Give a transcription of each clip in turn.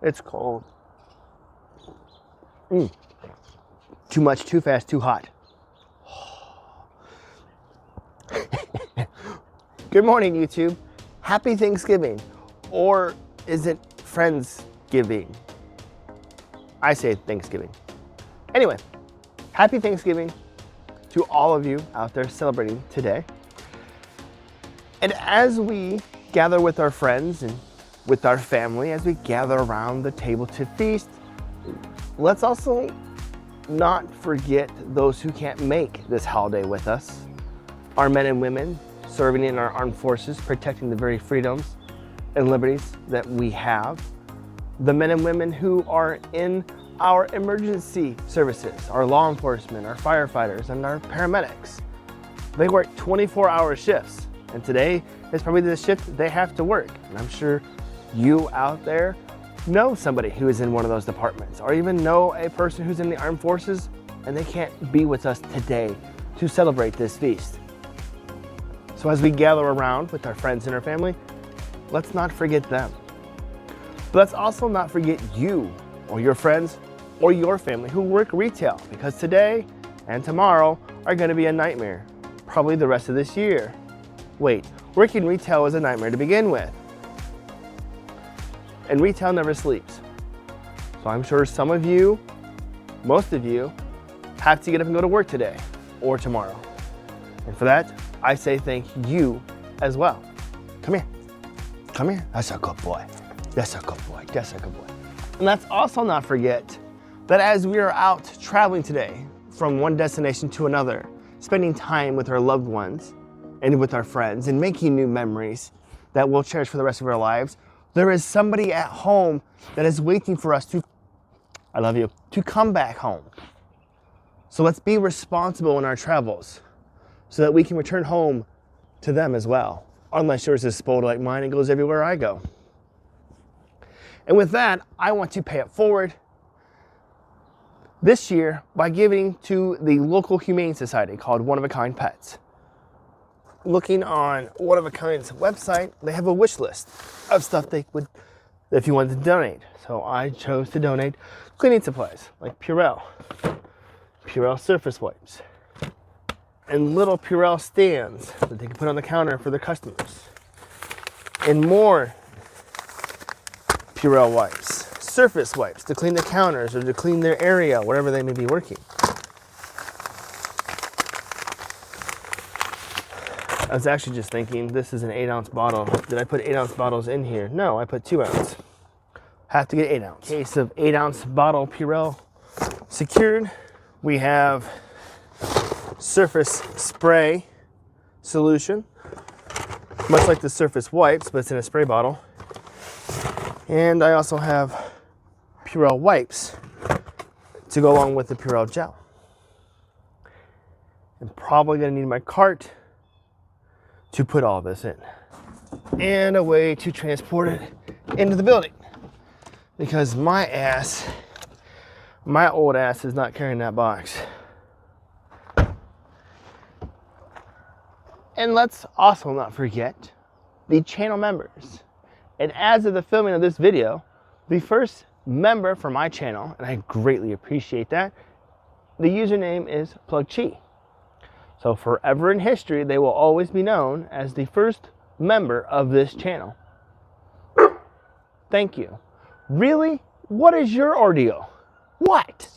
It's cold. Too much, too fast, too hot. Good morning, YouTube. Happy Thanksgiving. Or is it Friendsgiving? I say Thanksgiving. Anyway, happy Thanksgiving to all of you out there celebrating today. And as we gather with our friends and with our family, as we gather around the table to feast, let's also not forget those who can't make this holiday with us. Our men and women serving in our armed forces, protecting the very freedoms and liberties that we have. The men and women who are in our emergency services, our law enforcement, our firefighters, and our paramedics. They work 24-hour shifts, and today is probably the shift they have to work. And I'm sure you out there know somebody who is in one of those departments, or even know a person who's in the armed forces and they can't be with us today to celebrate this feast. So as we gather around with our friends and our family, let's not forget them. But let's also not forget you or your friends or your family who work retail, because today and tomorrow are going to be a nightmare, probably the rest of this year. Wait, working retail was a nightmare to begin with. And retail never sleeps. So I'm sure some of you, most of you, have to get up and go to work today or tomorrow. And for that, I say thank you as well. Come here. Come here. That's a good boy. That's a good boy. That's a good boy. And let's also not forget that as we are out traveling today from one destination to another, spending time with our loved ones and with our friends and making new memories that we'll cherish for the rest of our lives, there is somebody at home that is waiting for us to, I love you, to come back home. So let's be responsible in our travels so that we can return home to them as well. Unless yours is spoiled like mine and goes everywhere I go. And with that, I want to pay it forward this year by giving to the local humane society called One of a Kind Pets. Looking on One of a Kind's website, they have a wish list of stuff they would, if you wanted to donate. So I chose to donate cleaning supplies like Purell surface wipes, and little Purell stands that they can put on the counter for their customers, and more Purell wipes, surface wipes to clean the counters or to clean their area, wherever they may be working. I was actually just thinking, this is an 8-ounce bottle. Did I put 8-ounce bottles in here? No, I put 2-ounce. Have to get 8-ounce. Case of 8-ounce bottle Purell secured. We have surface spray solution, much like the surface wipes, but it's in a spray bottle. And I also have Purell wipes to go along with the Purell gel. I'm probably gonna need my cart to put all this in, and a way to transport it into the building, because my old ass is not carrying that box. And let's also not forget the channel members. And as of the filming of this video, the first member for my channel, and I greatly appreciate that, the username is PlugChi. So forever in history, they will always be known as the first member of this channel. Thank you. Really? What is your ordeal? What?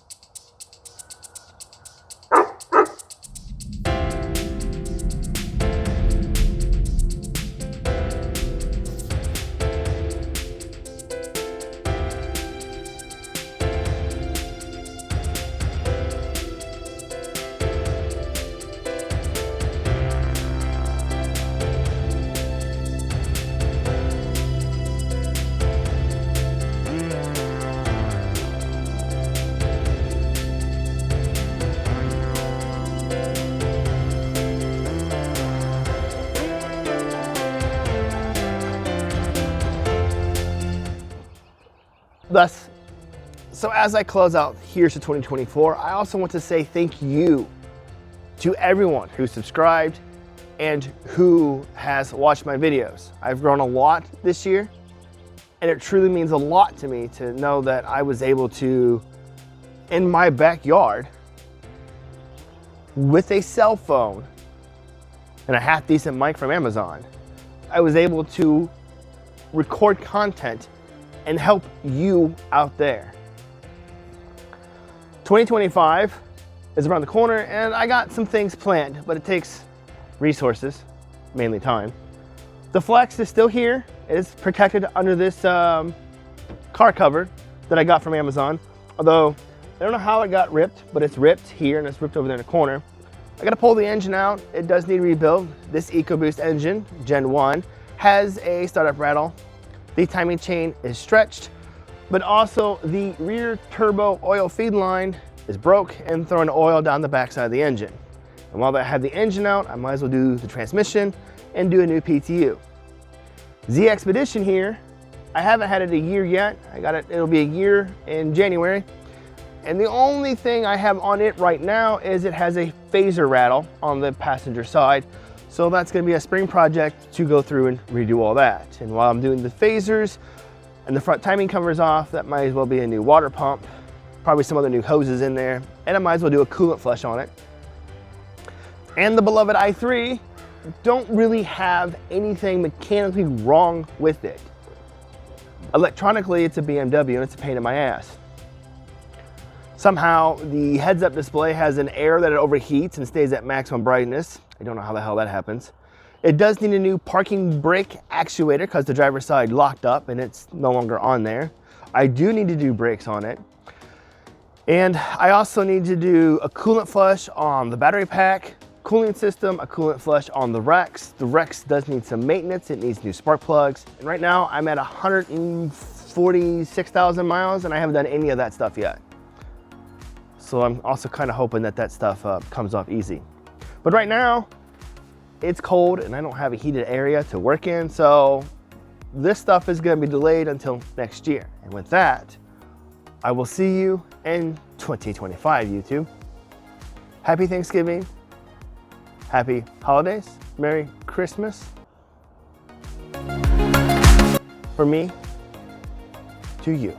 Thus, so as I close out here's to 2024, I also want to say thank you to everyone who subscribed and who has watched my videos. I've grown a lot this year, And it truly means a lot to me to know that I was able to, in my backyard, with a cell phone and a half decent mic from Amazon, I was able to record content and help you out there. 2025 is around the corner and I got some things planned, but it takes resources, mainly time. The Flex is still here. It is protected under this car cover that I got from Amazon. Although, I don't know how it got ripped, but it's ripped here and it's ripped over there in the corner. I gotta pull the engine out. It does need rebuild. This EcoBoost engine, Gen 1, has a startup rattle. The timing chain is stretched, but also the rear turbo oil feed line is broke and throwing oil down the backside of the engine. And while I have the engine out, I might as well do the transmission and do a new PTU. Z Expedition here, I haven't had it a year yet. It'll be a year in January. And the only thing I have on it right now is it has a phaser rattle on the passenger side. So that's gonna be a spring project to go through and redo all that. And while I'm doing the phasers and the front timing covers off, that might as well be a new water pump, probably some other new hoses in there, and I might as well do a coolant flush on it. And the beloved i3, don't really have anything mechanically wrong with it. Electronically, it's a BMW and it's a pain in my ass. Somehow, the heads-up display has an error that it overheats and stays at maximum brightness. I don't know how the hell that happens. It does need a new parking brake actuator because the driver's side locked up and it's no longer on there. I do need to do brakes on it. And I also need to do a coolant flush on the battery pack, cooling system, a coolant flush on the Rex. The Rex does need some maintenance. It needs new spark plugs. And right now I'm at 146,000 miles and I haven't done any of that stuff yet. So I'm also kind of hoping that that stuff comes off easy. But right now it's cold and I don't have a heated area to work in. So this stuff is going to be delayed until next year. And with that, I will see you in 2025, YouTube. Happy Thanksgiving. Happy holidays. Merry Christmas. From me to you.